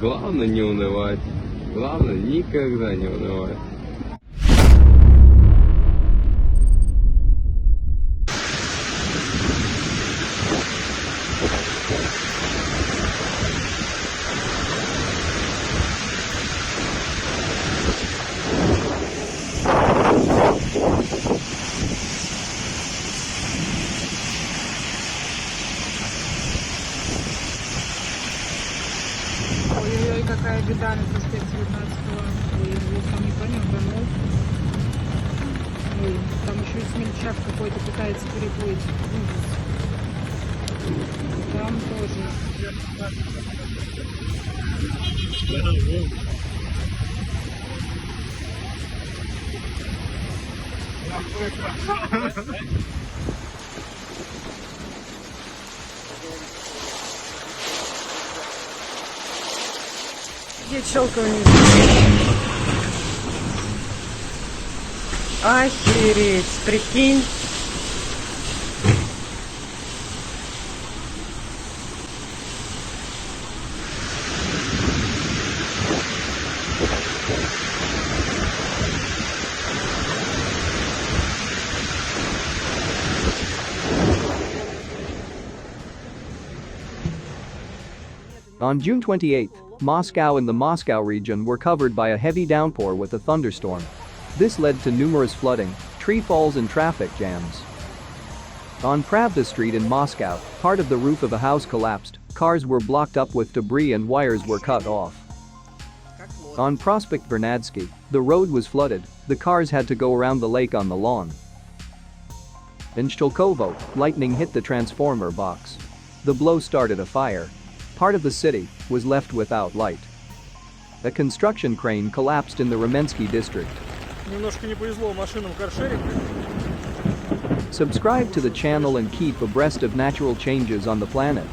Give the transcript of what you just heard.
Главное не унывать. Главное никогда не унывать. Ой-ой-ой, какая беда на проспекте Вернадского. Ой, я сам не понял, утонул. Ой, там еще и смельчак какой-то пытается переплыть. Ужас. Там тоже. Где щелканье? Охереть, прикинь. On June 28, Moscow and the Moscow region were covered by a heavy downpour with a thunderstorm. This led to numerous flooding, tree falls and traffic jams. On Pravda Street in Moscow, part of the roof of a house collapsed, cars were blocked up with debris and wires were cut off. On Prospekt Vernadsky, the road was flooded, the cars had to go around the lake on the lawn. In Shtolkovo, lightning hit the transformer box. The blow started a fire. Part of the city was left without light. A construction crane collapsed in the Rumensky district. Немножко не повезло машинам каршеринга. Subscribe to the channel and keep abreast of natural changes on the planet.